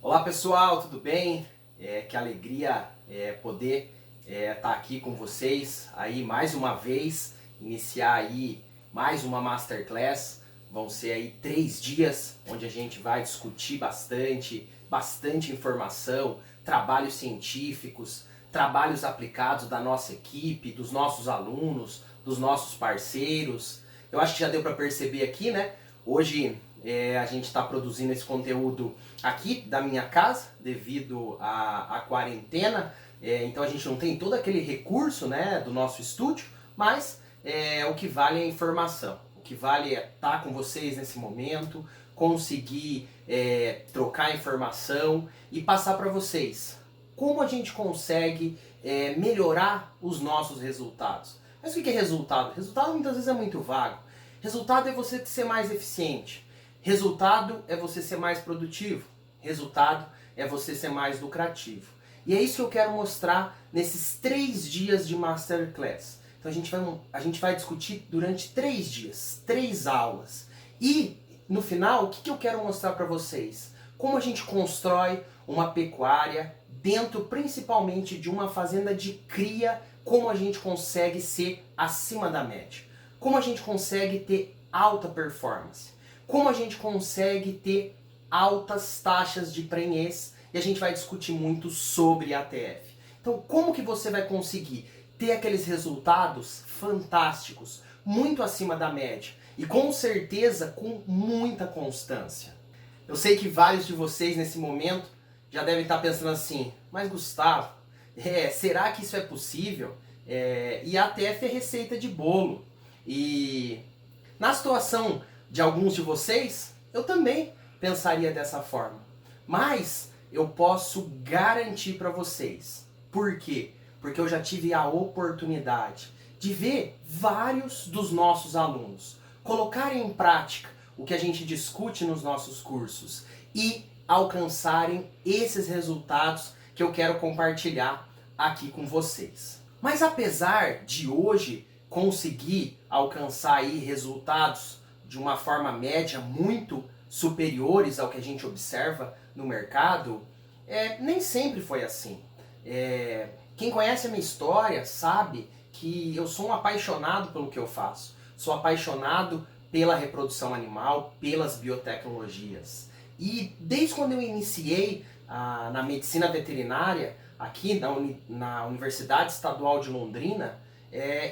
Olá pessoal, tudo bem? Que alegria poder estar aqui com vocês aí mais uma vez, iniciar aí mais uma Masterclass. Vão ser aí 3 dias onde a gente vai discutir bastante informação, trabalhos científicos, trabalhos aplicados da nossa equipe, dos nossos alunos, dos nossos parceiros. Eu acho que já deu para perceber aqui, né? Hoje a gente está produzindo esse conteúdo aqui da minha casa devido à quarentena, então a gente não tem todo aquele recurso, né, do nosso estúdio, mas o que vale é a informação, o que vale é estar com vocês nesse momento, conseguir trocar informação e passar para vocês como a gente consegue melhorar os nossos resultados. Mas o que é resultado? Resultado muitas vezes é muito vago. Resultado é você ser mais eficiente. Resultado é você ser mais produtivo. Resultado é você ser mais lucrativo. E é isso que eu quero mostrar nesses 3 dias de Masterclass. Então a gente vai discutir durante 3 dias, 3 aulas. E no final, o que eu quero mostrar para vocês? Como a gente constrói uma pecuária dentro principalmente de uma fazenda de cria, como a gente consegue ser acima da média. Como a gente consegue ter alta performance. Como a gente consegue ter altas taxas de prenhez, e a gente vai discutir muito sobre ATF. Então, como que você vai conseguir ter aqueles resultados fantásticos, muito acima da média, e com certeza com muita constância? Eu sei que vários de vocês nesse momento já devem estar pensando assim, mas Gustavo, será que isso é possível? E ATF é receita de bolo. E na situação de alguns de vocês, eu também pensaria dessa forma. Mas eu posso garantir para vocês. Por quê? Porque eu já tive a oportunidade de ver vários dos nossos alunos colocarem em prática o que a gente discute nos nossos cursos e alcançarem esses resultados que eu quero compartilhar aqui com vocês. Mas apesar de hoje conseguir alcançar aí resultados de uma forma média muito superiores ao que a gente observa no mercado, nem sempre foi assim. Quem conhece a minha história sabe que eu sou um apaixonado pelo que eu faço. Sou apaixonado pela reprodução animal, pelas biotecnologias. E desde quando eu iniciei na medicina veterinária, aqui na Universidade Estadual de Londrina,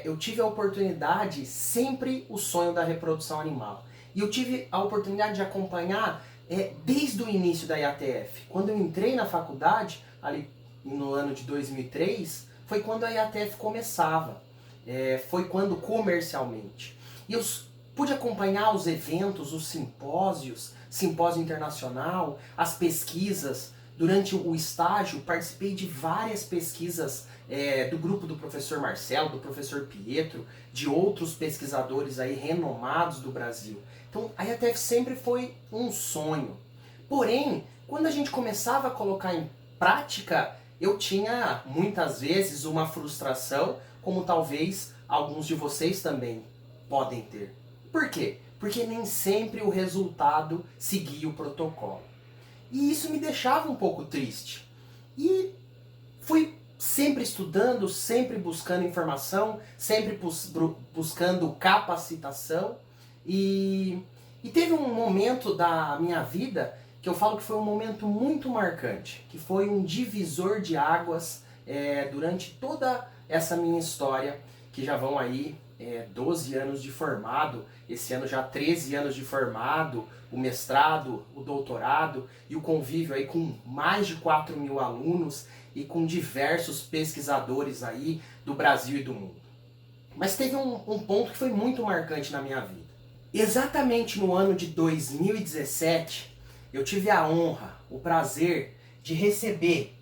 eu tive a oportunidade, sempre o sonho da reprodução animal. E eu tive a oportunidade de acompanhar desde o início da IATF. Quando eu entrei na faculdade, ali no ano de 2003, foi quando a IATF começava. Foi quando comercialmente. E eu pude acompanhar os eventos, os simpósios, simpósio internacional, as pesquisas. Durante o estágio, participei de várias pesquisas do grupo do professor Marcelo, do professor Pietro, de outros pesquisadores aí renomados do Brasil. Então, a IATF sempre foi um sonho. Porém, quando a gente começava a colocar em prática, eu tinha muitas vezes uma frustração, como talvez alguns de vocês também podem ter. Por quê? Porque nem sempre o resultado seguia o protocolo. E isso me deixava um pouco triste. E fui sempre estudando, sempre buscando informação, sempre buscando capacitação. E teve um momento da minha vida que eu falo que foi um momento muito marcante, que foi um divisor de águas durante toda essa minha história, que já vão aí 12 anos de formado, esse ano já 13 anos de formado, o mestrado, o doutorado e o convívio aí com mais de 4.000 alunos e com diversos pesquisadores aí do Brasil e do mundo. Mas teve um ponto que foi muito marcante na minha vida. Exatamente no ano de 2017, eu tive a honra, o prazer de receber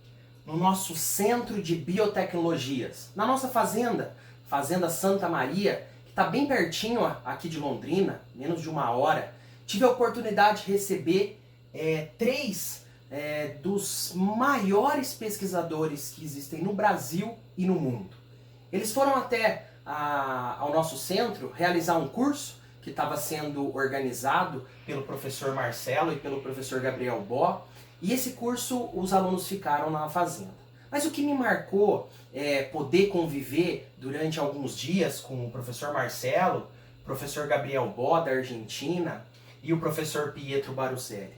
no nosso Centro de Biotecnologias, na nossa fazenda, Fazenda Santa Maria, que está bem pertinho aqui de Londrina, menos de 1 hora, tive a oportunidade de receber 3 dos maiores pesquisadores que existem no Brasil e no mundo. Eles foram até ao nosso centro realizar um curso que estava sendo organizado pelo professor Marcelo e pelo professor Gabriel Bó, E esse curso os alunos ficaram na fazenda. Mas o que me marcou é poder conviver durante alguns dias com o professor Marcelo, o professor Gabriel Bó, da Argentina, e o professor Pietro Baruzelli.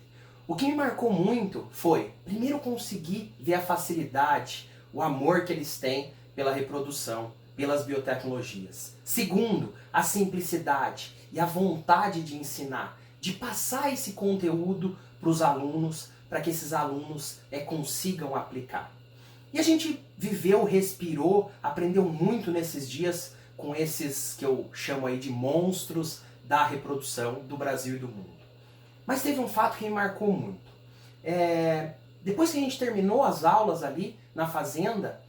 O que me marcou muito foi, primeiro, conseguir ver a facilidade, o amor que eles têm pela reprodução, pelas biotecnologias. Segundo, a simplicidade e a vontade de ensinar, de passar esse conteúdo para os alunos, para que esses alunos consigam aplicar. E a gente viveu, respirou, aprendeu muito nesses dias com esses que eu chamo aí de monstros da reprodução do Brasil e do mundo. Mas teve um fato que me marcou muito. Depois que a gente terminou as aulas ali na fazenda,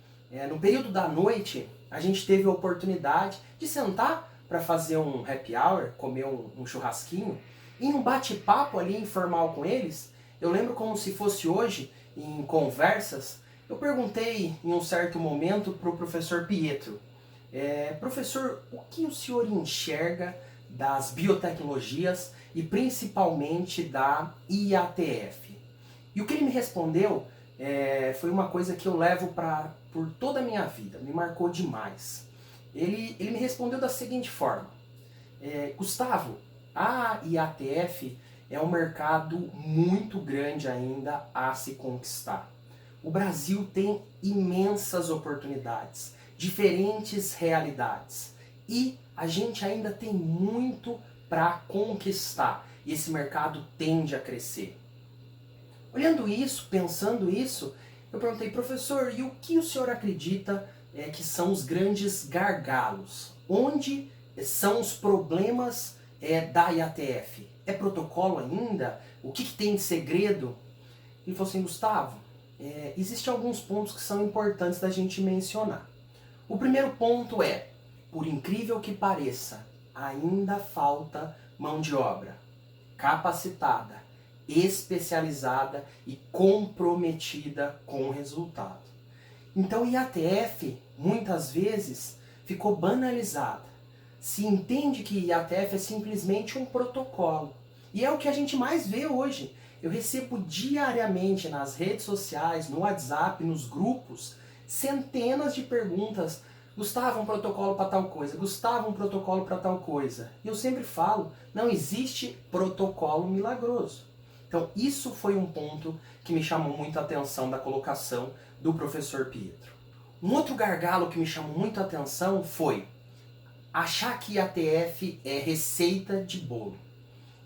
no período da noite, a gente teve a oportunidade de sentar para fazer um happy hour, comer um churrasquinho, e um bate-papo ali informal com eles. Eu lembro como se fosse hoje, em conversas, eu perguntei em um certo momento para o professor Pietro, professor, o que o senhor enxerga das biotecnologias e principalmente da IATF? E o que ele me respondeu foi uma coisa que eu levo por toda a minha vida, me marcou demais. Ele me respondeu da seguinte forma, Gustavo, a IATF é um mercado muito grande ainda a se conquistar. O Brasil tem imensas oportunidades, diferentes realidades e a gente ainda tem muito para conquistar e esse mercado tende a crescer. Olhando isso, pensando isso, eu perguntei, professor, e o que o senhor acredita que são os grandes gargalos? Onde são os problemas da IATF? É protocolo ainda? O que tem de segredo? Ele falou assim, Gustavo, existem alguns pontos que são importantes da gente mencionar. O primeiro ponto é, por incrível que pareça, ainda falta mão de obra capacitada, especializada e comprometida com o resultado. Então, IATF, muitas vezes, ficou banalizada. Se entende que IATF é simplesmente um protocolo. E é o que a gente mais vê hoje. Eu recebo diariamente nas redes sociais, no WhatsApp, nos grupos, centenas de perguntas. Gustavo, um protocolo para tal coisa. Gustavo, um protocolo para tal coisa. E eu sempre falo, não existe protocolo milagroso. Então, isso foi um ponto que me chamou muito a atenção da colocação do professor Pietro. Um outro gargalo que me chamou muito a atenção foi achar que IATF é receita de bolo.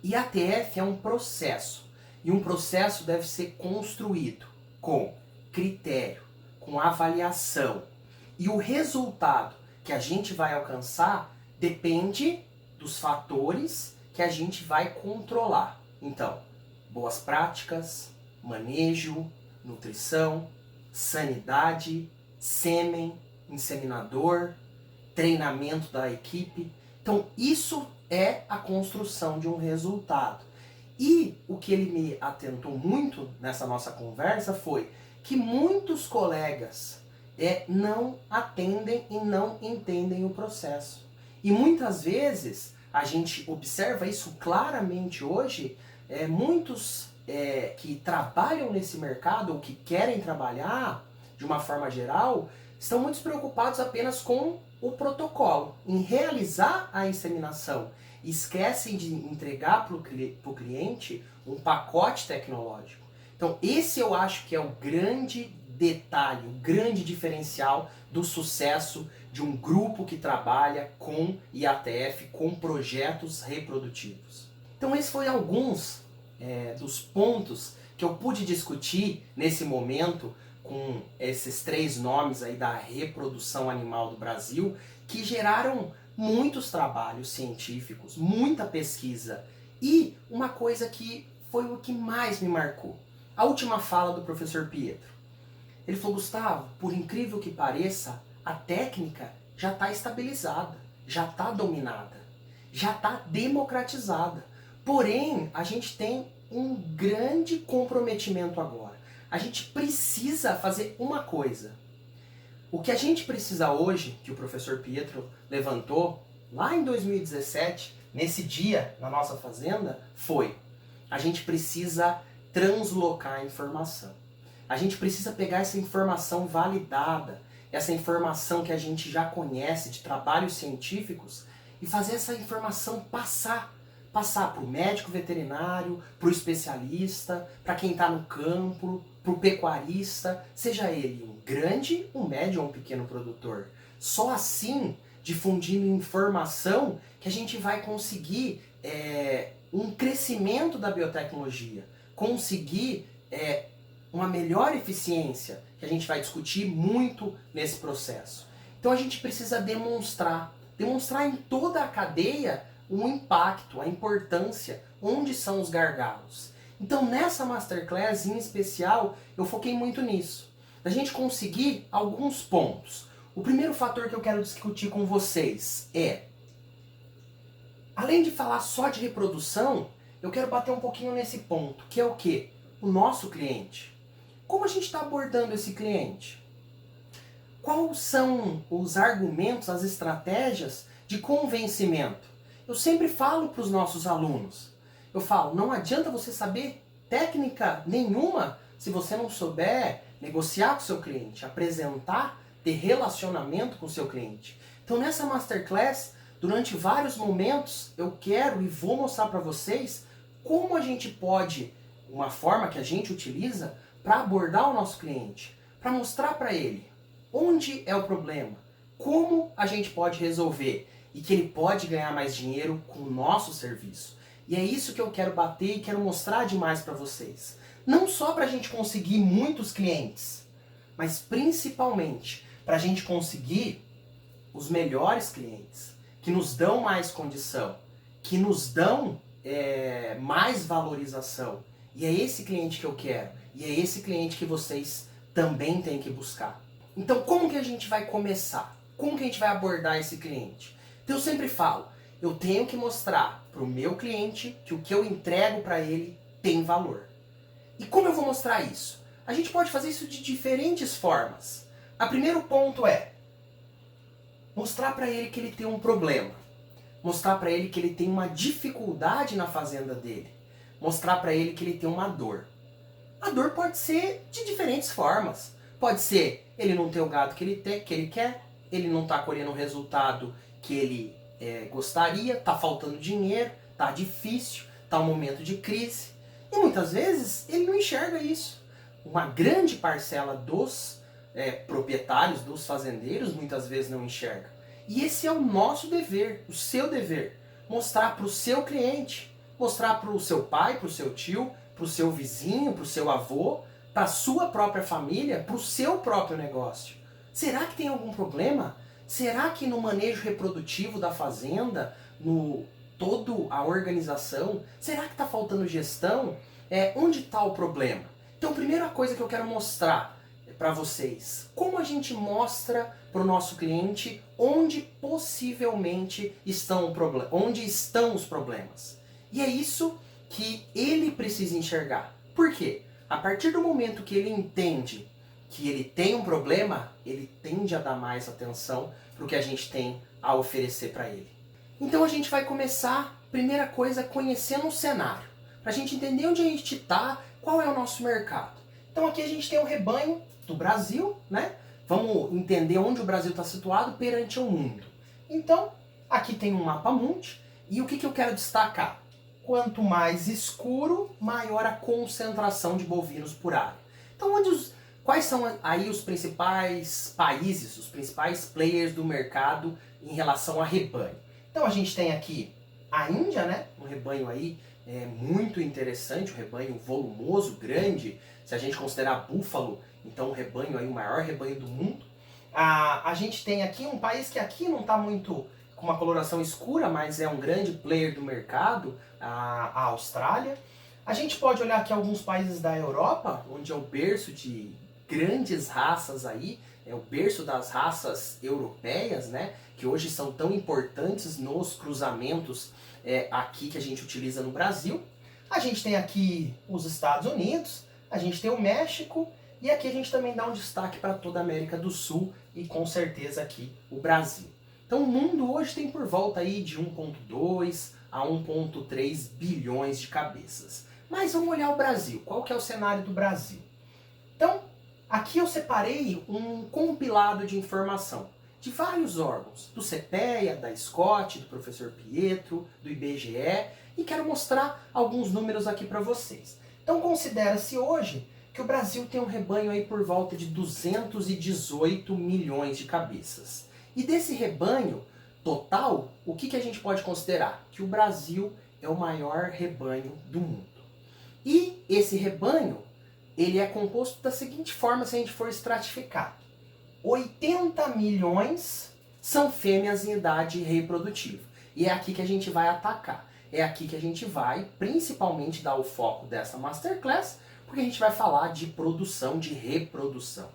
IATF é um processo. E um processo deve ser construído com critério, com avaliação. E o resultado que a gente vai alcançar depende dos fatores que a gente vai controlar. Então, boas práticas, manejo, nutrição, sanidade, sêmen, inseminador, treinamento da equipe. Então, isso é a construção de um resultado. E o que ele me atentou muito nessa nossa conversa foi que muitos colegas não atendem e não entendem o processo. E muitas vezes, a gente observa isso claramente hoje, muitos que trabalham nesse mercado ou que querem trabalhar de uma forma geral, estão muito preocupados apenas com o protocolo, em realizar a inseminação. Esquecem de entregar para o cliente um pacote tecnológico. Então esse eu acho que é o grande detalhe, o grande diferencial do sucesso de um grupo que trabalha com IATF, com projetos reprodutivos. Então esses foram alguns dos pontos que eu pude discutir nesse momento com esses 3 nomes aí da reprodução animal do Brasil, que geraram muitos trabalhos científicos, muita pesquisa. E uma coisa que foi o que mais me marcou, a última fala do professor Pietro. Ele falou, Gustavo, por incrível que pareça, a técnica já está estabilizada, já está dominada, já está democratizada. Porém, a gente tem um grande comprometimento agora. A gente precisa fazer uma coisa. O que a gente precisa hoje, que o professor Pietro levantou, lá em 2017, nesse dia na nossa fazenda, foi: a gente precisa translocar a informação. A gente precisa pegar essa informação validada, essa informação que a gente já conhece de trabalhos científicos e fazer essa informação passar para o médico veterinário, para o especialista, para quem está no campo, para o pecuarista, seja ele um grande, um médio ou um pequeno produtor. Só assim, difundindo informação, que a gente vai conseguir um crescimento da biotecnologia, conseguir uma melhor eficiência, que a gente vai discutir muito nesse processo. Então a gente precisa demonstrar em toda a cadeia o impacto, a importância, onde são os gargalos. Então nessa Masterclass em especial, eu foquei muito nisso. Da gente conseguir alguns pontos. O primeiro fator que eu quero discutir com vocês é, além de falar só de reprodução, eu quero bater um pouquinho nesse ponto, que é o quê? O nosso cliente. Como a gente está abordando esse cliente? Quais são os argumentos, as estratégias de convencimento? Eu sempre falo para os nossos alunos, eu falo, não adianta você saber técnica nenhuma se você não souber negociar com o seu cliente, apresentar, ter relacionamento com o seu cliente. Então nessa Masterclass, durante vários momentos, eu quero e vou mostrar para vocês como a gente pode, uma forma que a gente utiliza para abordar o nosso cliente, para mostrar para ele onde é o problema, como a gente pode resolver e que ele pode ganhar mais dinheiro com o nosso serviço. E é isso que eu quero bater e quero mostrar demais para vocês. Não só para a gente conseguir muitos clientes, mas principalmente para a gente conseguir os melhores clientes, que nos dão mais condição, que nos dão mais valorização. E é esse cliente que eu quero. E é esse cliente que vocês também têm que buscar. Então como que a gente vai começar? Como que a gente vai abordar esse cliente? Então eu sempre falo, eu tenho que mostrar para o meu cliente que o que eu entrego para ele tem valor. E como eu vou mostrar isso? A gente pode fazer isso de diferentes formas. O primeiro ponto é mostrar para ele que ele tem um problema. Mostrar para ele que ele tem uma dificuldade na fazenda dele. Mostrar para ele que ele tem uma dor. A dor pode ser de diferentes formas. Pode ser ele não ter o gado que ele quer, ele não está colhendo o resultado que ele gostaria, está faltando dinheiro, está difícil, está um momento de crise. E muitas vezes ele não enxerga isso. Uma grande parcela dos proprietários, dos fazendeiros, muitas vezes não enxerga. E esse é o nosso dever, o seu dever. Mostrar para o seu cliente, mostrar para o seu pai, para o seu tio, para o seu vizinho, para o seu avô, para a sua própria família, para o seu próprio negócio. Será que tem algum problema? Será que no manejo reprodutivo da fazenda, no toda a organização, será que está faltando gestão? Onde está o problema? Então, a primeira coisa que eu quero mostrar para vocês, como a gente mostra para o nosso cliente onde possivelmente estão os problemas. E é isso que ele precisa enxergar. Por quê? A partir do momento que ele entende que ele tem um problema, ele tende a dar mais atenção para o que a gente tem a oferecer para ele. Então a gente vai começar, primeira coisa, conhecendo o cenário. Para a gente entender onde a gente está, qual é o nosso mercado. Então aqui a gente tem o rebanho do Brasil, né? Vamos entender onde o Brasil está situado perante o mundo. Então, aqui tem um mapa mundi, e o que eu quero destacar? Quanto mais escuro, maior a concentração de bovinos por área. Então, quais são aí os principais países, os principais players do mercado em relação a rebanho? Então, a gente tem aqui a Índia, né? Um rebanho aí muito interessante, um rebanho volumoso, grande. Se a gente considerar búfalo, então um rebanho aí, o maior rebanho do mundo. A gente tem aqui um país que aqui não está muito com uma coloração escura, mas é um grande player do mercado, a Austrália. A gente pode olhar aqui alguns países da Europa, onde é o berço de grandes raças aí, é o berço das raças europeias, né, que hoje são tão importantes nos cruzamentos aqui que a gente utiliza no Brasil. A gente tem aqui os Estados Unidos, a gente tem o México, e aqui a gente também dá um destaque para toda a América do Sul e com certeza aqui o Brasil. Então o mundo hoje tem por volta aí de 1,2 a 1,3 bilhões de cabeças. Mas vamos olhar o Brasil. Qual que é o cenário do Brasil? Então, aqui eu separei um compilado de informação de vários órgãos, do CPEA, da Scott, do professor Pietro, do IBGE, e quero mostrar alguns números aqui para vocês. Então considera-se hoje que o Brasil tem um rebanho aí por volta de 218 milhões de cabeças. E desse rebanho total, o que a gente pode considerar? Que o Brasil é o maior rebanho do mundo. E esse rebanho, ele é composto da seguinte forma, se a gente for estratificar. 80 milhões são fêmeas em idade reprodutiva. E é aqui que a gente vai atacar. É aqui que a gente vai, principalmente, dar o foco dessa Masterclass, porque a gente vai falar de produção, de reprodução.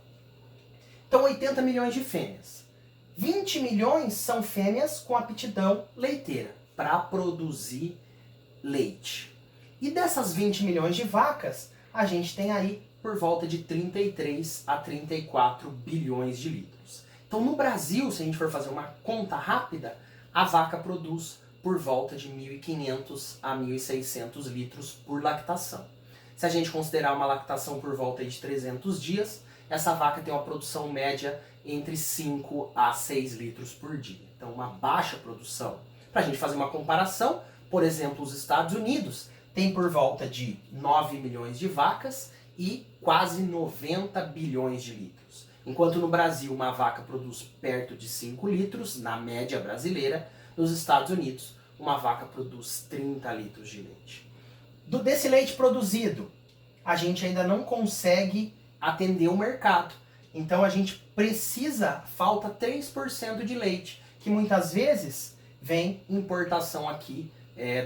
Então, 80 milhões de fêmeas. 20 milhões são fêmeas com aptidão leiteira, para produzir leite. E dessas 20 milhões de vacas, a gente tem aí por volta de 33 a 34 bilhões de litros. Então, no Brasil, se a gente for fazer uma conta rápida, a vaca produz por volta de 1.500 a 1.600 litros por lactação. Se a gente considerar uma lactação por volta de 300 dias, essa vaca tem uma produção média entre 5 a 6 litros por dia. Então, uma baixa produção. Para a gente fazer uma comparação, por exemplo, os Estados Unidos tem por volta de 9 milhões de vacas e quase 90 bilhões de litros. Enquanto no Brasil uma vaca produz perto de 5 litros, na média brasileira, nos Estados Unidos uma vaca produz 30 litros de leite. Desse leite produzido, a gente ainda não consegue atender o mercado. Então a gente falta 3% de leite, que muitas vezes vem importação aqui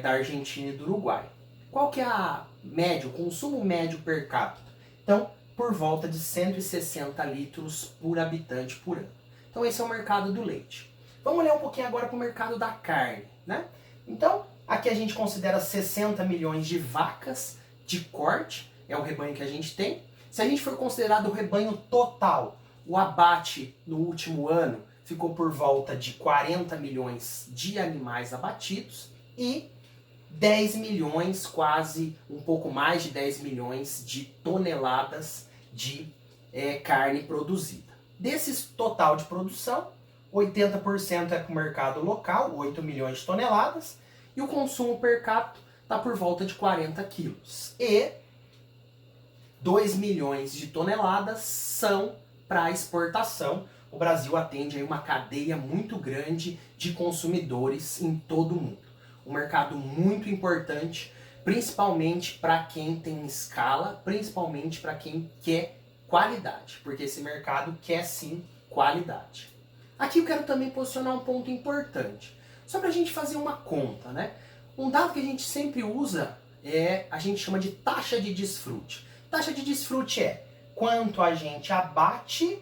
da Argentina e do Uruguai. Qual que é o consumo médio per capita? Então, por volta de 160 litros por habitante por ano. Então esse é o mercado do leite. Vamos olhar um pouquinho agora para o mercado da carne, né? Então, aqui a gente considera 60 milhões de vacas de corte, é o rebanho que a gente tem. Se a gente for considerar o rebanho total, o abate no último ano ficou por volta de 40 milhões de animais abatidos e 10 milhões, quase um pouco mais de 10 milhões de toneladas de carne produzida. Desses total de produção, 80% é para o mercado local, 8 milhões de toneladas, e o consumo per capita está por volta de 40 quilos. E 2 milhões de toneladas são para exportação. O Brasil atende aí uma cadeia muito grande de consumidores em todo o mundo. Um mercado muito importante, principalmente para quem tem escala, principalmente para quem quer qualidade, porque esse mercado quer sim qualidade. Aqui eu quero também posicionar um ponto importante, só para a gente fazer uma conta, né? Um dado que a gente sempre usa a gente chama de taxa de desfrute. Taxa de desfrute é quanto a gente abate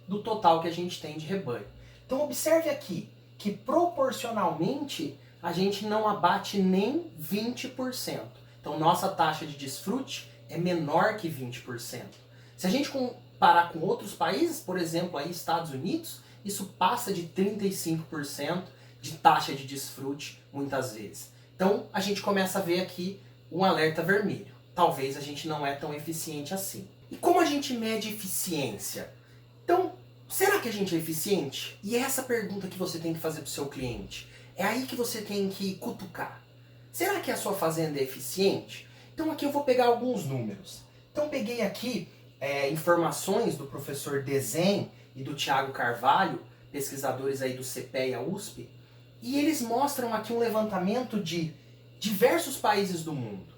do total que a gente tem de rebanho. Então observe aqui que proporcionalmente a gente não abate nem 20%. Então nossa taxa de desfrute é menor que 20%. Se a gente comparar com outros países, por exemplo, aí Estados Unidos, isso passa de 35% de taxa de desfrute muitas vezes. Então a gente começa a ver aqui um alerta vermelho. Talvez a gente não é tão eficiente assim. E como a gente mede eficiência? Então, será que a gente é eficiente? E é essa pergunta que você tem que fazer para o seu cliente. É aí que você tem que cutucar. Será que a sua fazenda é eficiente? Então aqui eu vou pegar alguns números. Então peguei aqui informações do professor Dezen e do Thiago Carvalho, pesquisadores aí do CPEA USP, e eles mostram aqui um levantamento de diversos países do mundo.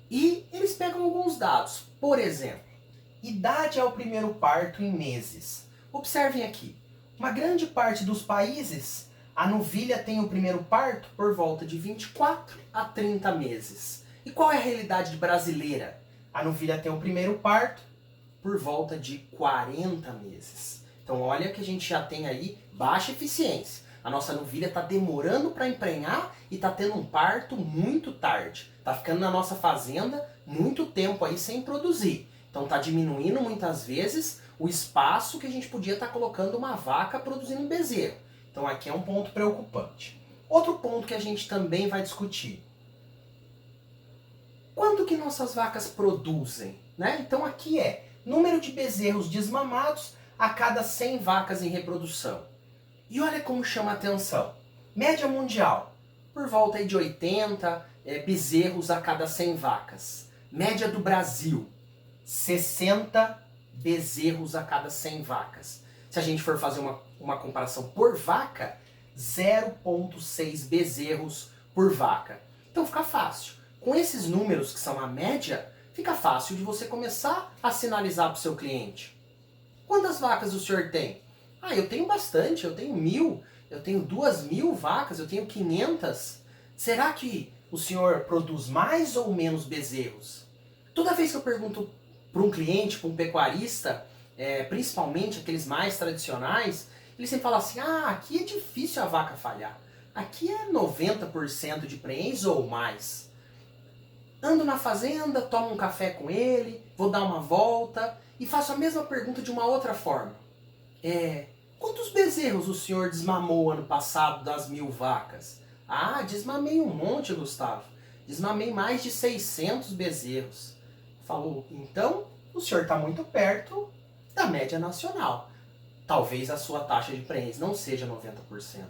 E eles pegam alguns dados. Por exemplo, idade ao primeiro parto em meses. Observem aqui, uma grande parte dos países, a novilha tem o primeiro parto por volta de 24 a 30 meses. E qual é a realidade brasileira? A novilha tem o primeiro parto por volta de 40 meses. Então olha que a gente já tem aí baixa eficiência. A nossa novilha está demorando para emprenhar e está tendo um parto muito tarde. Está ficando na nossa fazenda muito tempo aí sem produzir. Então está diminuindo muitas vezes o espaço que a gente podia estar colocando uma vaca produzindo um bezerro. Então aqui é um ponto preocupante. Outro ponto que a gente também vai discutir. quanto que nossas vacas produzem, né? Então aqui é número de bezerros desmamados a cada 100 vacas em reprodução. E olha como chama a atenção. Média mundial, por volta aí de 80 bezerros a cada 100 vacas. Média do Brasil, 60 bezerros a cada 100 vacas. Se a gente for fazer uma comparação por vaca, 0,6 bezerros por vaca. Então fica fácil. Com esses números que são a média, fica fácil de você começar a sinalizar para o seu cliente. Quantas vacas o senhor tem? Ah, eu tenho bastante, eu tenho 1.000, eu tenho 2.000 vacas, eu tenho 500. Será que o senhor produz mais ou menos bezerros? Toda vez que eu pergunto para um cliente, para um pecuarista, principalmente aqueles mais tradicionais, eles sempre falam assim, aqui é difícil a vaca falhar. Aqui é 90% de prenhez ou mais. Ando na fazenda, tomo um café com ele, vou dar uma volta e faço a mesma pergunta de uma outra forma. Quantos bezerros o senhor desmamou ano passado das 1.000 vacas? Ah, desmamei um monte, Gustavo. Desmamei mais de 600 bezerros. Falou, então o senhor está muito perto da média nacional. Talvez a sua taxa de prenhez não seja 90%.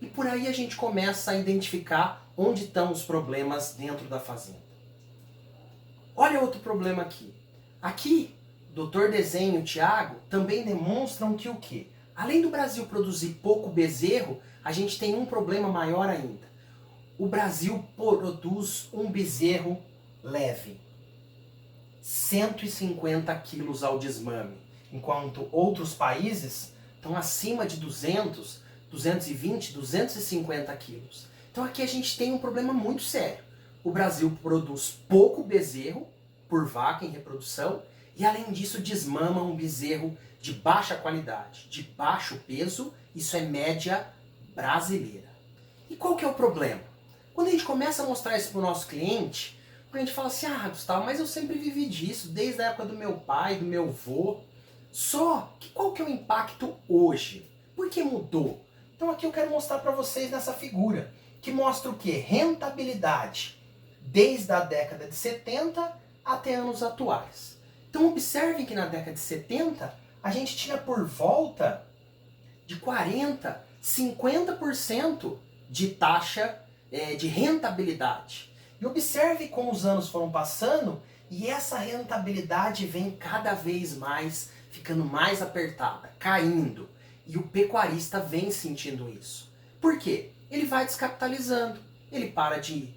E por aí a gente começa a identificar onde estão os problemas dentro da fazenda. Olha outro problema aqui. Aqui, o Dr. Desenho e o Thiago também demonstram que o quê? Além do Brasil produzir pouco bezerro, a gente tem um problema maior ainda. O Brasil produz um bezerro leve. 150 quilos ao desmame. Enquanto outros países estão acima de 200, 220, 250 quilos. Então aqui a gente tem um problema muito sério. O Brasil produz pouco bezerro por vaca em reprodução e além disso desmama um bezerro de baixa qualidade, de baixo peso, isso é média brasileira. E qual que é o problema? Quando a gente começa a mostrar isso para o nosso cliente, a gente fala assim, Gustavo, mas eu sempre vivi disso, desde a época do meu pai, do meu avô. Só que qual que é o impacto hoje? Por que mudou? Então aqui eu quero mostrar para vocês nessa figura, que mostra o quê? Rentabilidade, desde a década de 70 até anos atuais. Então observem que na década de 70, a gente tinha por volta de 40%, 50% de taxa de rentabilidade. E observe como os anos foram passando e essa rentabilidade vem cada vez mais, ficando mais apertada, caindo. E o pecuarista vem sentindo isso. Por quê? Ele vai descapitalizando, ele para de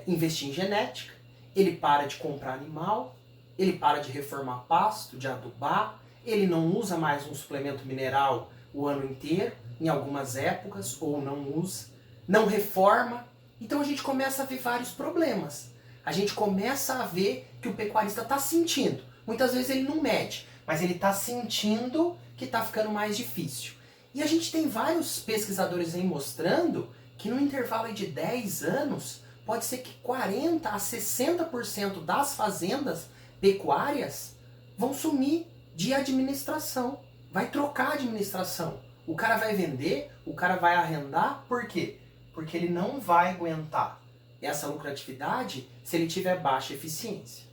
investir em genética, ele para de comprar animal, ele para de reformar pasto, de adubar, ele não usa mais um suplemento mineral o ano inteiro, em algumas épocas, ou não usa, não reforma. Então a gente começa a ver vários problemas. A gente começa a ver que o pecuarista está sentindo. Muitas vezes ele não mede, mas ele está sentindo que está ficando mais difícil. E a gente tem vários pesquisadores aí mostrando que no intervalo de 10 anos, pode ser que 40% a 60% das fazendas pecuárias vão sumir de administração. Vai trocar a administração. O cara vai vender, o cara vai arrendar, por quê? Porque ele não vai aguentar essa lucratividade se ele tiver baixa eficiência.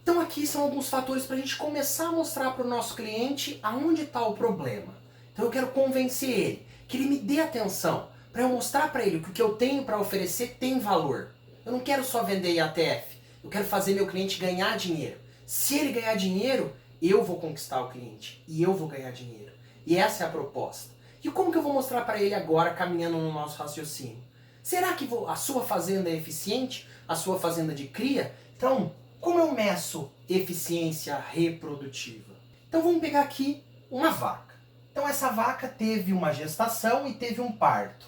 Então aqui são alguns fatores para a gente começar a mostrar para o nosso cliente aonde está o problema. Então eu quero convencer ele, que ele me dê atenção, para eu mostrar para ele que o que eu tenho para oferecer tem valor. Eu não quero só vender IATF, eu quero fazer meu cliente ganhar dinheiro. Se ele ganhar dinheiro, eu vou conquistar o cliente e eu vou ganhar dinheiro. E essa é a proposta. E como que eu vou mostrar para ele agora, caminhando no nosso raciocínio? Será que a sua fazenda é eficiente? A sua fazenda de cria? Então, como eu meço eficiência reprodutiva? Então vamos pegar aqui uma vaca. Então essa vaca teve uma gestação e teve um parto.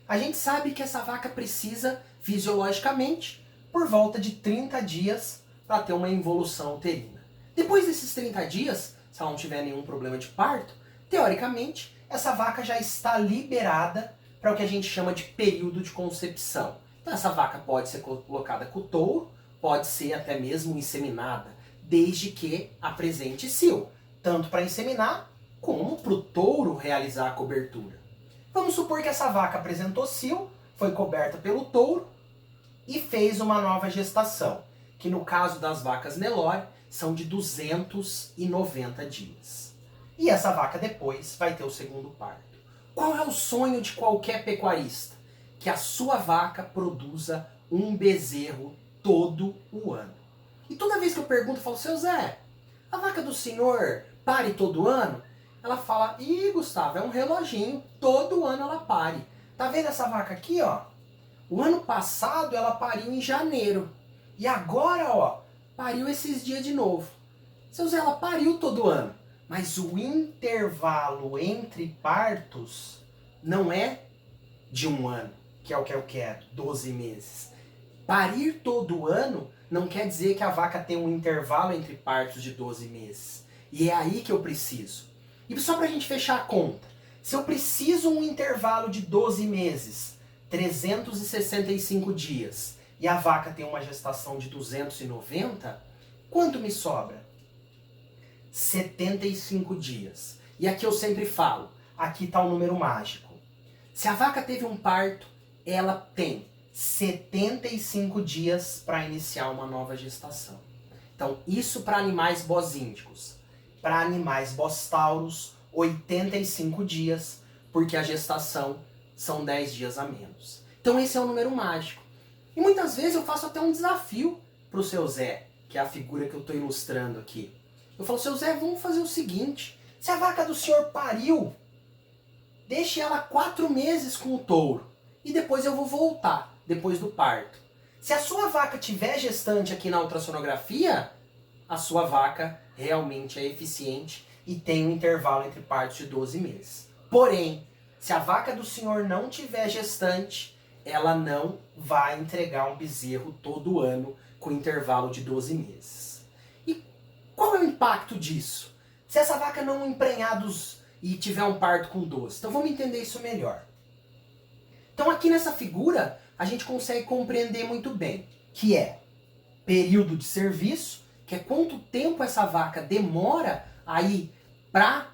A gente sabe que essa vaca precisa, fisiologicamente, por volta de 30 dias para ter uma involução uterina. Depois desses 30 dias, se ela não tiver nenhum problema de parto, teoricamente, essa vaca já está liberada para o que a gente chama de período de concepção. Então essa vaca pode ser colocada com o touro, pode ser até mesmo inseminada, desde que apresente cio, tanto para inseminar, como para o touro realizar a cobertura. Vamos supor que essa vaca apresentou cio, foi coberta pelo touro, e fez uma nova gestação, que no caso das vacas Nelore são de 290 dias. E essa vaca depois vai ter o segundo parto. Qual é o sonho de qualquer pecuarista? Que a sua vaca produza um bezerro todo o ano. E toda vez que eu pergunto, eu falo, seu Zé, a vaca do senhor pare todo ano? Ela fala, ih, Gustavo, é um reloginho, todo ano ela pare. Tá vendo essa vaca aqui, ó? O ano passado ela pariu em janeiro. E agora, ó, pariu esses dias de novo. Seu Zé, ela pariu todo ano. Mas o intervalo entre partos não é de um ano, que é o que eu quero, 12 meses. Parir todo ano não quer dizer que a vaca tem um intervalo entre partos de 12 meses. E é aí que eu preciso. E só pra gente fechar a conta, se eu preciso um intervalo de 12 meses, 365 dias, e a vaca tem uma gestação de 290, quanto me sobra? 75 dias. E aqui eu sempre falo, aqui está o número mágico. Se a vaca teve um parto, ela tem 75 dias para iniciar uma nova gestação. Então, isso para animais bosíndicos. Para animais bostauros, 85 dias, porque a gestação são 10 dias a menos. Então esse é o número mágico. E muitas vezes eu faço até um desafio para o seu Zé, que é a figura que eu estou ilustrando aqui. Eu falo, seu Zé, vamos fazer o seguinte, se a vaca do senhor pariu, deixe ela 4 meses com o touro, e depois eu vou voltar, depois do parto. Se a sua vaca tiver gestante aqui na ultrassonografia, a sua vaca realmente é eficiente e tem um intervalo entre partos de 12 meses. Porém, se a vaca do senhor não tiver gestante, ela não vai entregar um bezerro todo ano com intervalo de 12 meses. E qual é o impacto disso? Se essa vaca não emprenhar e tiver um parto com 12. Então vamos entender isso melhor. Então aqui nessa figura, a gente consegue compreender muito bem que é período de serviço, que é quanto tempo essa vaca demora aí para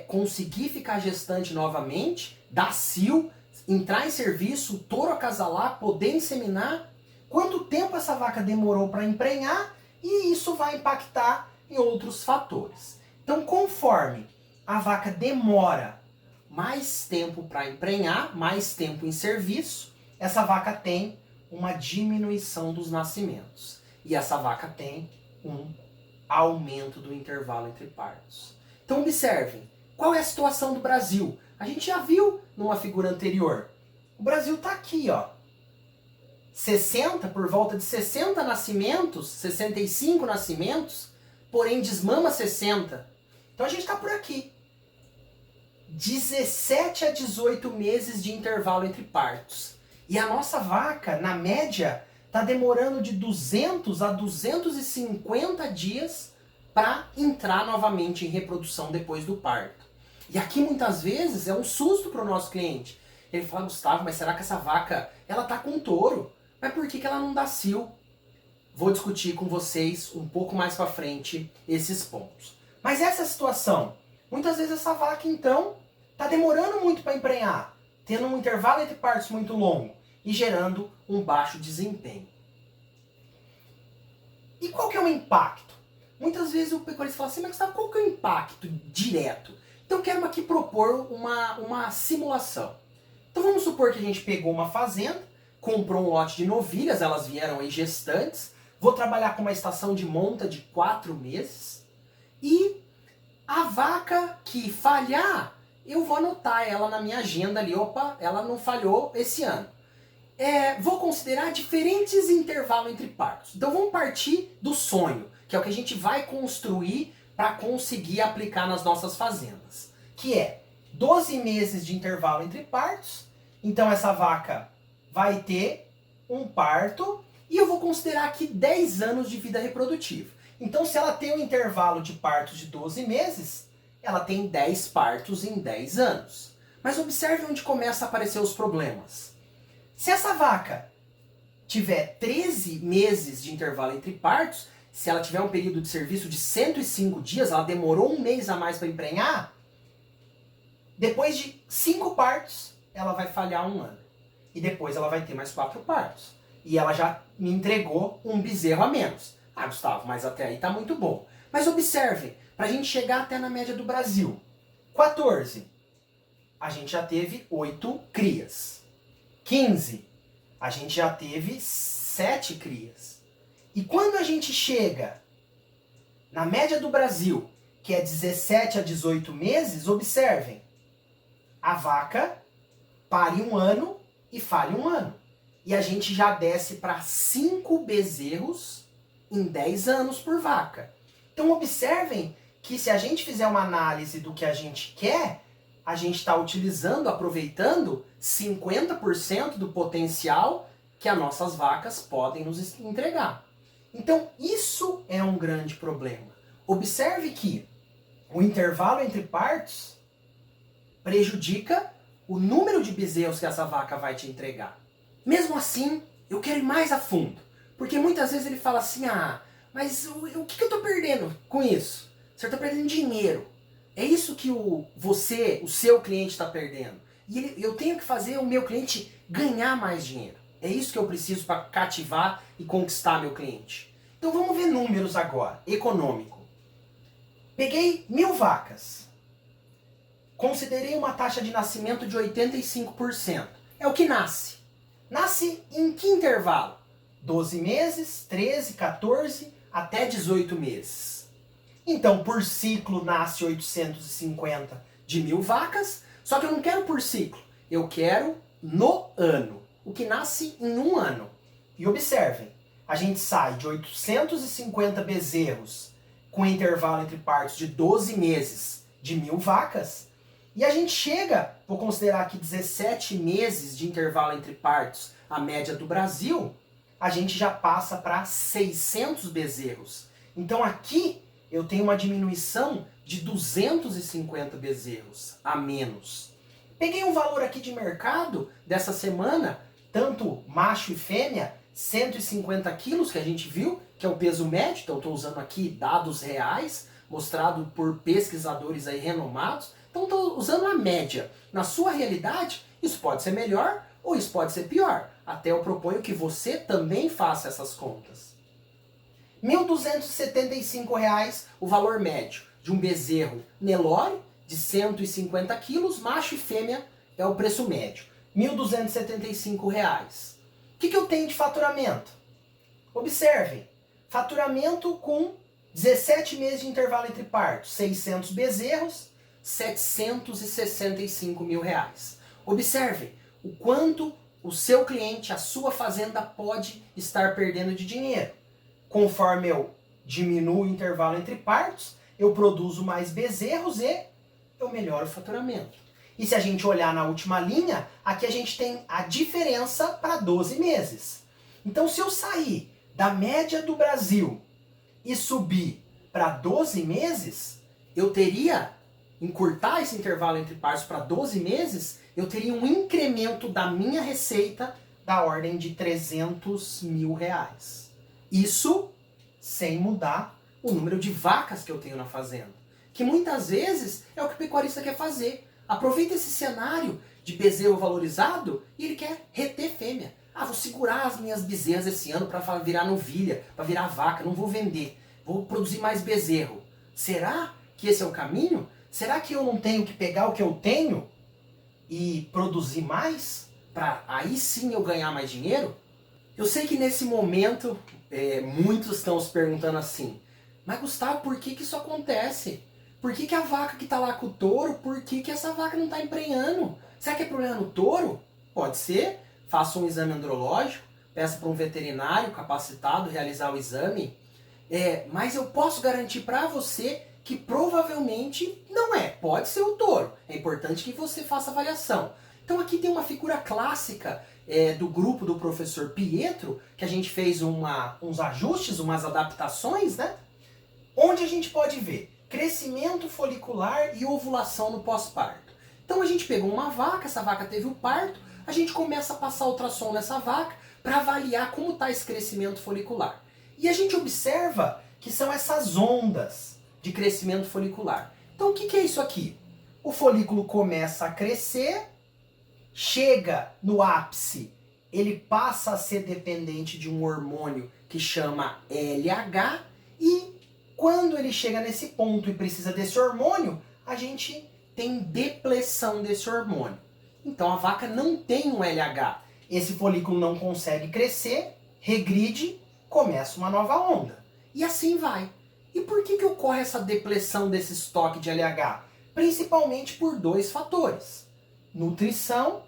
conseguir ficar gestante novamente, dar cio, entrar em serviço, o touro acasalar, poder inseminar, quanto tempo essa vaca demorou para emprenhar, e isso vai impactar em outros fatores. Então, conforme a vaca demora mais tempo para emprenhar, mais tempo em serviço, essa vaca tem uma diminuição dos nascimentos. E essa vaca tem um aumento do intervalo entre partos. Então observem, qual é a situação do Brasil? A gente já viu numa figura anterior. O Brasil está aqui, ó. 60, por volta de 60 nascimentos, 65 nascimentos, porém desmama 60. Então a gente está por aqui. 17 a 18 meses de intervalo entre partos. E a nossa vaca, na média, está demorando de 200 a 250 dias para entrar novamente em reprodução depois do parto. E aqui muitas vezes é um susto para o nosso cliente. Ele fala, Gustavo, mas será que essa vaca ela tá com touro? Mas por que ela não dá cio? Vou discutir com vocês um pouco mais para frente esses pontos. Mas essa situação, muitas vezes essa vaca então está demorando muito para emprenhar, tendo um intervalo entre partos muito longo e gerando um baixo desempenho. E qual que é o impacto? Muitas vezes o pecuarista fala assim, mas qual que é o impacto direto? Então eu quero aqui propor uma simulação. Então vamos supor que a gente pegou uma fazenda, comprou um lote de novilhas, elas vieram aí gestantes, vou trabalhar com uma estação de monta de 4 meses, e a vaca que falhar, eu vou anotar ela na minha agenda ali, opa, ela não falhou esse ano. Vou considerar diferentes intervalos entre partos. Então vamos partir do sonho, que é o que a gente vai construir para conseguir aplicar nas nossas fazendas. Que é 12 meses de intervalo entre partos. Então essa vaca vai ter um parto e eu vou considerar aqui 10 anos de vida reprodutiva. Então se ela tem um intervalo de partos de 12 meses, ela tem 10 partos em 10 anos. Mas observe onde começam a aparecer os problemas. Se essa vaca tiver 13 meses de intervalo entre partos, se ela tiver um período de serviço de 105 dias, ela demorou um mês a mais para emprenhar, depois de 5 partos, ela vai falhar um ano. E depois ela vai ter mais 4 partos. e ela já me entregou um bezerro a menos. Ah, Gustavo, mas até aí tá muito bom. Mas observem, para a gente chegar até na média do Brasil, 14, a gente já teve 8 crias. 15, a gente já teve 7 crias. E quando a gente chega na média do Brasil, que é 17 a 18 meses, observem, a vaca pare um ano e fale um ano. E a gente já desce para 5 bezerros em 10 anos por vaca. Então observem que se a gente fizer uma análise do que a gente quer, a gente está utilizando, aproveitando 50% do potencial que as nossas vacas podem nos entregar. Então isso é um grande problema. Observe que o intervalo entre partos prejudica o número de bezerros que essa vaca vai te entregar. Mesmo assim, eu quero ir mais a fundo. Porque muitas vezes ele fala assim, mas o que eu estou perdendo com isso? Você está perdendo dinheiro. É isso que o seu cliente está perdendo. E eu tenho que fazer o meu cliente ganhar mais dinheiro. É isso que eu preciso para cativar e conquistar meu cliente. Então vamos ver números agora, econômico. Peguei 1000 vacas. Considerei uma taxa de nascimento de 85%. É o que nasce. Nasce em que intervalo? 12 meses, 13, 14, até 18 meses. Então, por ciclo, nasce 850 de 1000 vacas, só que eu não quero por ciclo, eu quero no ano, o que nasce em um ano. E observem, a gente sai de 850 bezerros com intervalo entre partos de 12 meses de 1000 vacas, e a gente chega, vou considerar aqui 17 meses de intervalo entre partos, a média do Brasil, a gente já passa para 600 bezerros. Então aqui eu tenho uma diminuição de 250 bezerros a menos. Peguei um valor aqui de mercado dessa semana, tanto macho e fêmea, 150 quilos que a gente viu, que é o peso médio, então eu estou usando aqui dados reais, mostrado por pesquisadores aí renomados, então estou usando a média. Na sua realidade, isso pode ser melhor ou isso pode ser pior. Até eu proponho que você também faça essas contas. R$ 1.275 o valor médio de um bezerro Nelore de 150 quilos, macho e fêmea é o preço médio. R$ 1.275. O que eu tenho de faturamento? Observem, faturamento com 17 meses de intervalo entre partos, 600 bezerros, R$ 765 mil. Observem o quanto o seu cliente, a sua fazenda pode estar perdendo de dinheiro. Conforme eu diminuo o intervalo entre partos, eu produzo mais bezerros e eu melhoro o faturamento. E se a gente olhar na última linha, aqui a gente tem a diferença para 12 meses. Então se eu sair da média do Brasil e subir para 12 meses, eu teria, encurtar esse intervalo entre partos para 12 meses, eu teria um incremento da minha receita da ordem de R$ 300 mil. Isso sem mudar o número de vacas que eu tenho na fazenda. Que muitas vezes é o que o pecuarista quer fazer. Aproveita esse cenário de bezerro valorizado e ele quer reter fêmea. Vou segurar as minhas bezerras esse ano para virar novilha, para virar vaca, não vou vender. Vou produzir mais bezerro. Será que esse é o caminho? Será que eu não tenho que pegar o que eu tenho e produzir mais, para aí sim eu ganhar mais dinheiro? Eu sei que nesse momento muitos estão se perguntando assim, mas Gustavo, por que isso acontece? Por que a vaca que está lá com o touro, por que essa vaca não está emprenhando? Será que é problema no touro? Pode ser, faça um exame andrológico, peça para um veterinário capacitado realizar o exame, mas eu posso garantir para você que provavelmente não é. Pode ser o touro. É importante que você faça avaliação. Então aqui tem uma figura clássica do grupo do professor Pietro, que a gente fez uns ajustes, umas adaptações, né? Onde a gente pode ver crescimento folicular e ovulação no pós-parto. Então a gente pegou uma vaca, essa vaca teve o parto, a gente começa a passar ultrassom nessa vaca para avaliar como está esse crescimento folicular. E a gente observa que são essas ondas de crescimento folicular. Então o que é isso aqui? O folículo começa a crescer, chega no ápice ele passa a ser dependente de um hormônio que chama LH, e quando ele chega nesse ponto e precisa desse hormônio, a gente tem depleção desse hormônio. Então a vaca não tem um LH, esse folículo não consegue crescer, regride, começa uma nova onda. E assim vai. E por que ocorre essa depleção desse estoque de LH? Principalmente por dois fatores: nutrição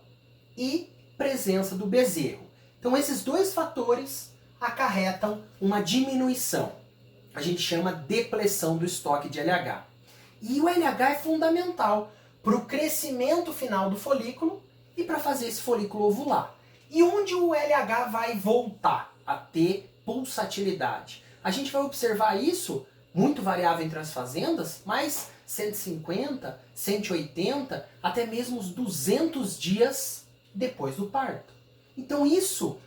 e presença do bezerro. Então esses dois fatores acarretam uma diminuição. A gente chama depleção do estoque de LH. E o LH é fundamental para o crescimento final do folículo e para fazer esse folículo ovular. E onde o LH vai voltar a ter pulsatilidade? A gente vai observar isso muito variável entre as fazendas, mas 150, 180, até mesmo os 200 dias depois do parto. Então isso,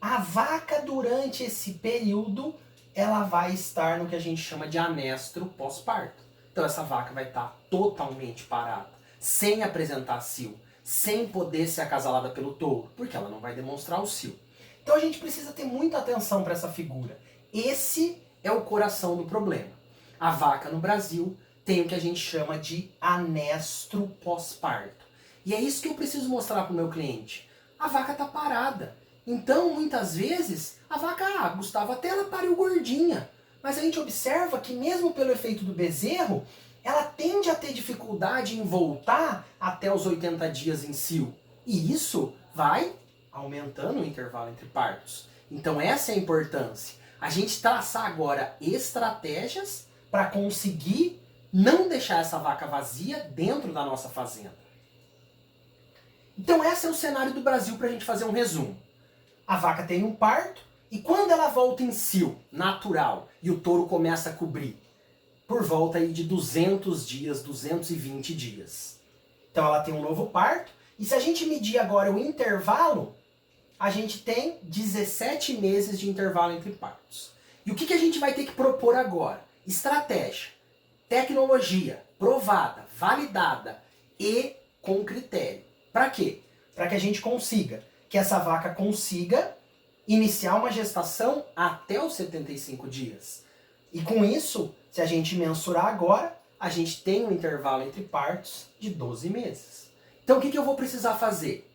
a vaca durante esse período, ela vai estar no que a gente chama de anestro pós-parto. Então essa vaca vai estar totalmente parada, sem apresentar cio, sem poder ser acasalada pelo touro, porque ela não vai demonstrar o cio. Então a gente precisa ter muita atenção para essa figura. Esse é o coração do problema. A vaca no Brasil tem o que a gente chama de anestro pós-parto. E é isso que eu preciso mostrar para o meu cliente. A vaca está parada. Então, muitas vezes, a vaca, Gustavo, até ela pariu gordinha. Mas a gente observa que mesmo pelo efeito do bezerro, ela tende a ter dificuldade em voltar até os 80 dias em cio. E isso vai aumentando o intervalo entre partos. Então essa é a importância. A gente traçar agora estratégias para conseguir não deixar essa vaca vazia dentro da nossa fazenda. Então esse é o cenário do Brasil para a gente fazer um resumo. A vaca tem um parto e quando ela volta em cio, natural, e o touro começa a cobrir, por volta aí de 200 dias, 220 dias. Então ela tem um novo parto, e se a gente medir agora o intervalo, a gente tem 17 meses de intervalo entre partos. E o que a gente vai ter que propor agora? Estratégia, tecnologia provada, validada e com critério. Para quê? Para que a gente consiga, que essa vaca consiga iniciar uma gestação até os 75 dias. E com isso, se a gente mensurar agora, a gente tem um intervalo entre partos de 12 meses. Então o que eu vou precisar fazer?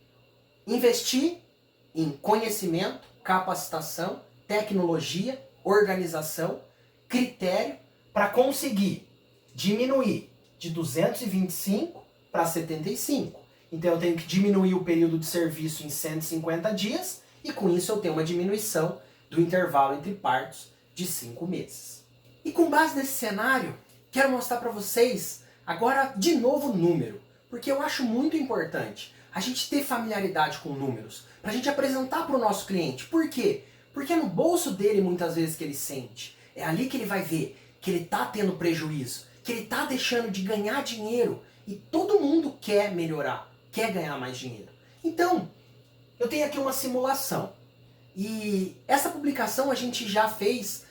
Investir em conhecimento, capacitação, tecnologia, organização, critério para conseguir diminuir de 225 para 75. Então eu tenho que diminuir o período de serviço em 150 dias e com isso eu tenho uma diminuição do intervalo entre partos de 5 meses. E com base nesse cenário, quero mostrar para vocês agora de novo número, porque eu acho muito importante a gente ter familiaridade com números, para a gente apresentar para o nosso cliente. Por quê? Porque é no bolso dele muitas vezes que ele sente. É ali que ele vai ver que ele está tendo prejuízo, que ele está deixando de ganhar dinheiro. E todo mundo quer melhorar, quer ganhar mais dinheiro. Então, eu tenho aqui uma simulação. E essa publicação a gente já fez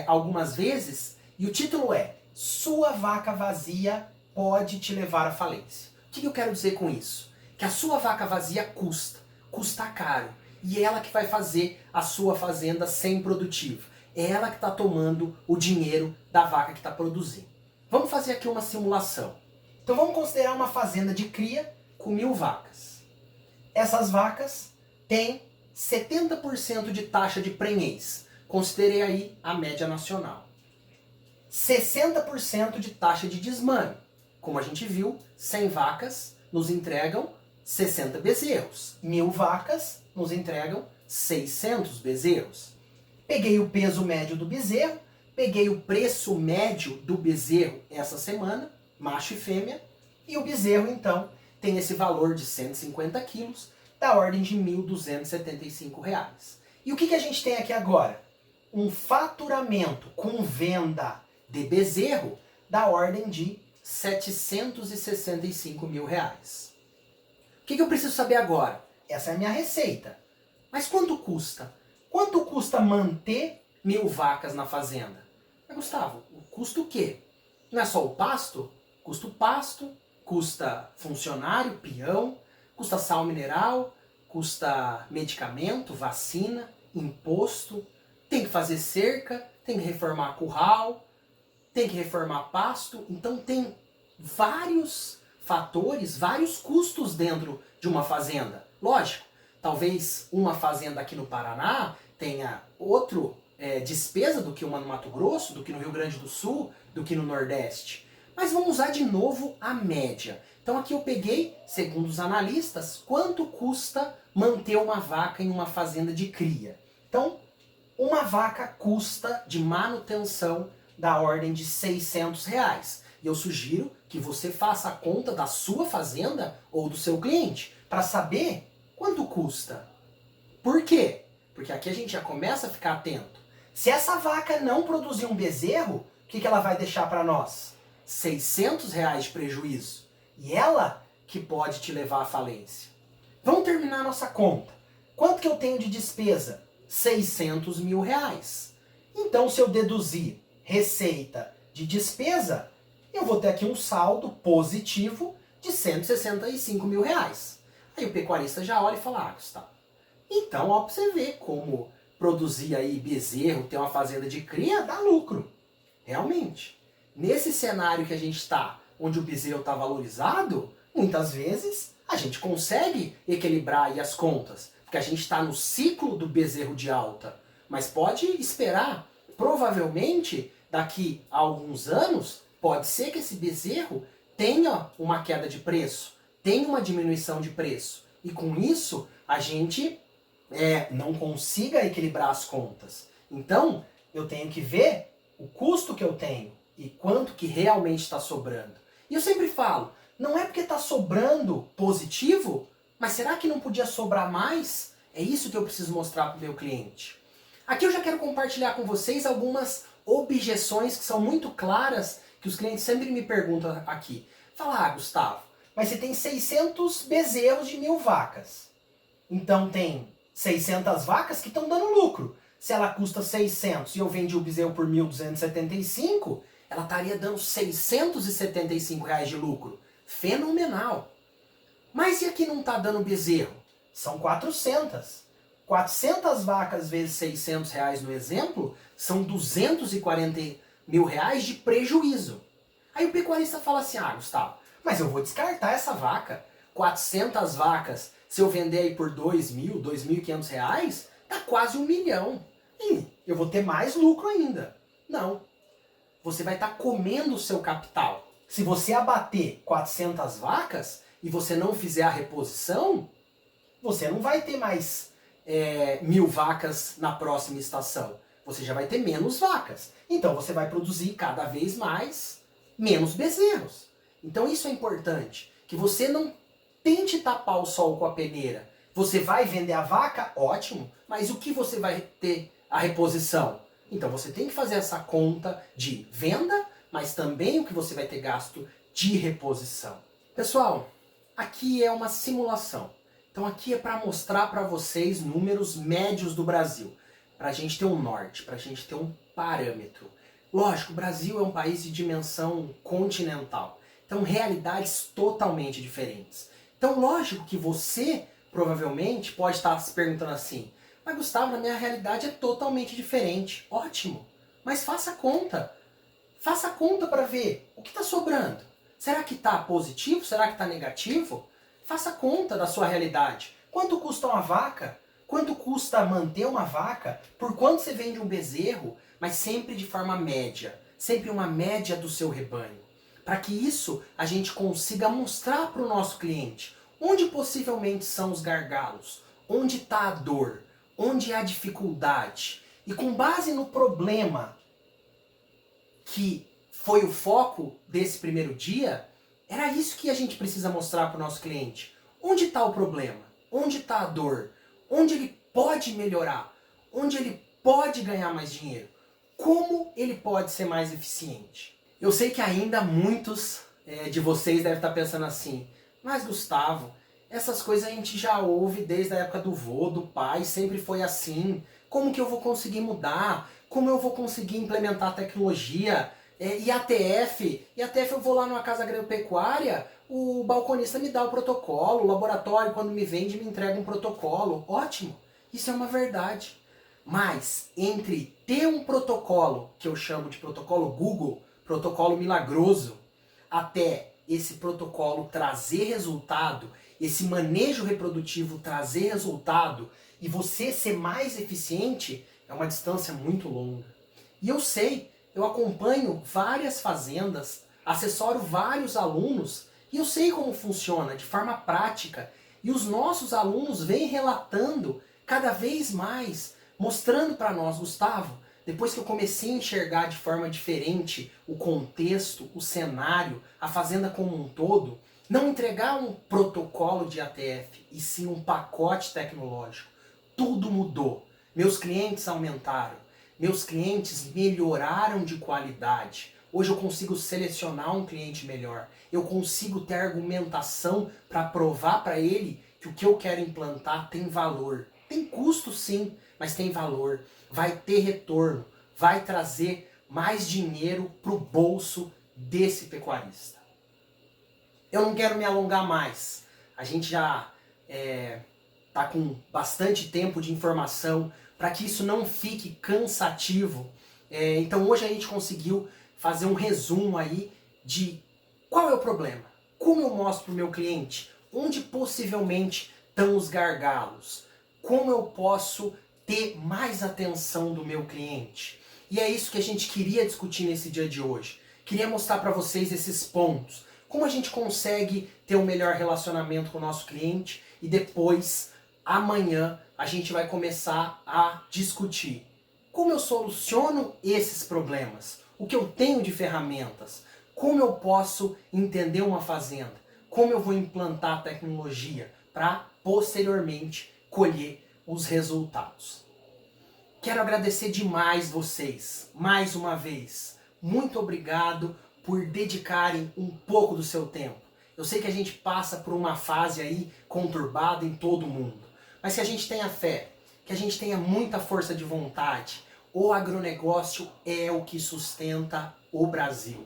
algumas vezes, e o título é Sua vaca vazia pode te levar à falência. O que eu quero dizer com isso? Que a sua vaca vazia custa caro. E é ela que vai fazer a sua fazenda sem produtiva. É ela que está tomando o dinheiro da vaca que está produzindo. Vamos fazer aqui uma simulação. Então vamos considerar uma fazenda de cria com 1000 vacas. Essas vacas têm 70% de taxa de prenhez. Considerei aí a média nacional. 60% de taxa de desmame. Como a gente viu, 100 vacas nos entregam 60 bezerros. 1000 vacas nos entregam 600 bezerros. Peguei o peso médio do bezerro, peguei o preço médio do bezerro essa semana, macho e fêmea, e o bezerro então tem esse valor de 150 quilos, da ordem de R$ 1.275. E o que a gente tem aqui agora? Um faturamento com venda de bezerro da ordem de R$ 765 mil. O que eu preciso saber agora? Essa é a minha receita. Mas quanto custa? Quanto custa manter 1000 vacas na fazenda? Mas, Gustavo, custa o quê? Não é só o pasto? Custa o pasto, custa funcionário, peão, custa sal mineral, custa medicamento, vacina, imposto, tem que fazer cerca, tem que reformar curral, tem que reformar pasto. Então tem vários fatores, vários custos dentro de uma fazenda. Lógico, talvez uma fazenda aqui no Paraná tenha outro despesa do que uma no Mato Grosso, do que no Rio Grande do Sul, do que no Nordeste. Mas vamos usar de novo a média. Então aqui eu peguei, segundo os analistas, quanto custa manter uma vaca em uma fazenda de cria. Então, uma vaca custa de manutenção da ordem de R$ 600. E eu sugiro que você faça a conta da sua fazenda ou do seu cliente para saber quanto custa. Por quê? Porque aqui a gente já começa a ficar atento. Se essa vaca não produzir um bezerro, o que ela vai deixar para nós? R$ 600 de prejuízo. E ela que pode te levar à falência. Vamos terminar a nossa conta. Quanto que eu tenho de despesa? R$ 600 mil. Então, se eu deduzir receita de despesa, eu vou ter aqui um saldo positivo de R$ 165 mil. Aí o pecuarista já olha e fala, Gustavo, então ó, pra você ver como produzir aí bezerro, ter uma fazenda de cria, dá lucro. Realmente. Nesse cenário que a gente está, onde o bezerro está valorizado, muitas vezes a gente consegue equilibrar aí as contas, porque a gente está no ciclo do bezerro de alta. Mas pode esperar, provavelmente, daqui a alguns anos, pode ser que esse bezerro tenha uma queda de preço, tenha uma diminuição de preço. E com isso, a gente não consiga equilibrar as contas. Então, eu tenho que ver o custo que eu tenho e quanto que realmente está sobrando. E eu sempre falo, não é porque está sobrando positivo, mas será que não podia sobrar mais? É isso que eu preciso mostrar para o meu cliente. Aqui eu já quero compartilhar com vocês algumas objeções que são muito claras, que os clientes sempre me perguntam aqui. Fala, Gustavo, mas você tem 600 bezerros de 1.000 vacas. Então tem 600 vacas que estão dando lucro. Se ela custa 600 e eu vendi o bezerro por 1.275, ela estaria dando R$ 675 de lucro. Fenomenal! Mas e aqui não está dando bezerro? São 400. 400 vacas vezes R$ 600 no exemplo, são R$ 240 mil de prejuízo. Aí o pecuarista fala assim, Gustavo, mas eu vou descartar essa vaca. 400 vacas, se eu vender aí por R$ 2.000, R$ 2.500, dá quase R$ 1 milhão. E eu vou ter mais lucro ainda. Não. Você vai estar comendo o seu capital. Se você abater 400 vacas e você não fizer a reposição, você não vai ter mais 1.000 vacas na próxima estação. Você já vai ter menos vacas. Então você vai produzir cada vez mais menos bezerros. Então isso é importante. Que você não tente tapar o sol com a peneira. Você vai vender a vaca? Ótimo. Mas o que você vai ter a reposição? Então você tem que fazer essa conta de venda, mas também o que você vai ter gasto de reposição. Pessoal, aqui é uma simulação. Então aqui é para mostrar para vocês números médios do Brasil. Para a gente ter um norte, para a gente ter um parâmetro. Lógico, o Brasil é um país de dimensão continental. Então realidades totalmente diferentes. Então lógico que você provavelmente pode estar se perguntando assim, mas Gustavo, na minha realidade é totalmente diferente. Ótimo, mas faça a conta. Faça a conta para ver o que está sobrando. Será que está positivo? Será que está negativo? Faça a conta da sua realidade. Quanto custa uma vaca? Quanto custa manter uma vaca? Por quanto você vende um bezerro? Mas sempre de forma média. Sempre uma média do seu rebanho. Para que isso a gente consiga mostrar para o nosso cliente onde possivelmente são os gargalos, onde está a dor, onde há dificuldade. E com base no problema que foi o foco desse primeiro dia, era isso que a gente precisa mostrar para o nosso cliente. Onde está o problema? Onde está a dor? Onde ele pode melhorar? Onde ele pode ganhar mais dinheiro? Como ele pode ser mais eficiente? Eu sei que ainda muitos de vocês devem estar pensando assim, mas Gustavo, essas coisas a gente já ouve desde a época do vô, do pai, sempre foi assim. Como que eu vou conseguir mudar? Como eu vou conseguir implementar tecnologia? IATF eu vou lá numa casa agropecuária, o balconista me dá o protocolo, o laboratório quando me vende me entrega um protocolo. Ótimo, isso é uma verdade. Mas entre ter um protocolo, que eu chamo de protocolo Google, protocolo milagroso, até esse protocolo trazer resultado, esse manejo reprodutivo trazer resultado e você ser mais eficiente, é uma distância muito longa. E eu sei, eu acompanho várias fazendas, assessoro vários alunos e eu sei como funciona de forma prática. E os nossos alunos vêm relatando cada vez mais, mostrando para nós, Gustavo, depois que eu comecei a enxergar de forma diferente o contexto, o cenário, a fazenda como um todo, não entregar um protocolo de ATF, e sim um pacote tecnológico. Tudo mudou. Meus clientes aumentaram. Meus clientes melhoraram de qualidade. Hoje eu consigo selecionar um cliente melhor. Eu consigo ter argumentação para provar para ele que o que eu quero implantar tem valor. Tem custo sim, mas tem valor. Vai ter retorno. Vai trazer mais dinheiro para o bolso desse pecuarista. Eu não quero me alongar mais. A gente já está com bastante tempo de informação para que isso não fique cansativo. Então hoje a gente conseguiu fazer um resumo aí de qual é o problema, como eu mostro para o meu cliente, onde possivelmente estão os gargalos, como eu posso ter mais atenção do meu cliente. E é isso que a gente queria discutir nesse dia de hoje. Queria mostrar para vocês esses pontos. Como a gente consegue ter um melhor relacionamento com o nosso cliente e depois, amanhã, a gente vai começar a discutir como eu soluciono esses problemas, o que eu tenho de ferramentas, como eu posso entender uma fazenda, como eu vou implantar a tecnologia para posteriormente colher os resultados. Quero agradecer demais vocês, mais uma vez. Muito obrigado por dedicarem um pouco do seu tempo. Eu sei que a gente passa por uma fase aí conturbada em todo mundo, mas que a gente tenha fé, que a gente tenha muita força de vontade. O agronegócio é o que sustenta o Brasil.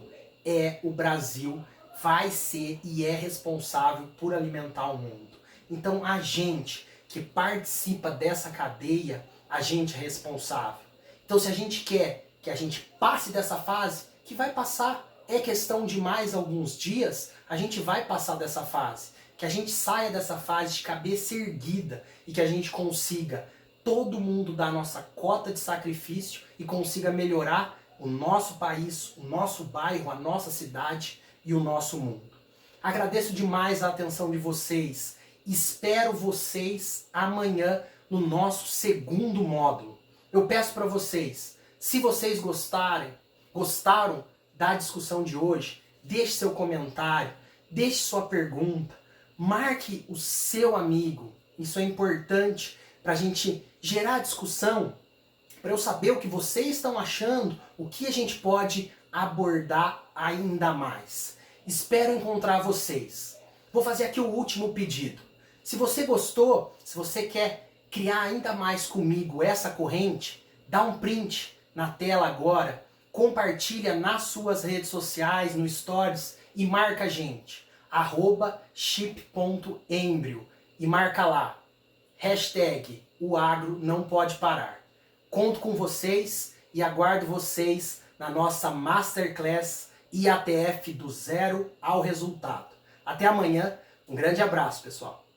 O Brasil vai ser e é responsável por alimentar o mundo. Então a gente que participa dessa cadeia, a gente é responsável. Então se a gente quer que a gente passe dessa fase, que vai passar, é questão de mais alguns dias, a gente vai passar dessa fase. Que a gente saia dessa fase de cabeça erguida e que a gente consiga todo mundo dar a nossa cota de sacrifício e consiga melhorar o nosso país, o nosso bairro, a nossa cidade e o nosso mundo. Agradeço demais a atenção de vocês. Espero vocês amanhã no nosso segundo módulo. Eu peço para vocês, se vocês gostaram da discussão de hoje, deixe seu comentário, deixe sua pergunta, marque o seu amigo. Isso é importante para a gente gerar discussão, para eu saber o que vocês estão achando, o que a gente pode abordar ainda mais. Espero encontrar vocês. Vou fazer aqui o último pedido. Se você gostou, se você quer criar ainda mais comigo essa corrente, dá um print na tela agora, compartilha nas suas redes sociais, no Stories e marca a gente. @chip.embrio e marca lá. #o agro não pode parar. Conto com vocês e aguardo vocês na nossa Masterclass IATF do zero ao resultado. Até amanhã, um grande abraço, pessoal.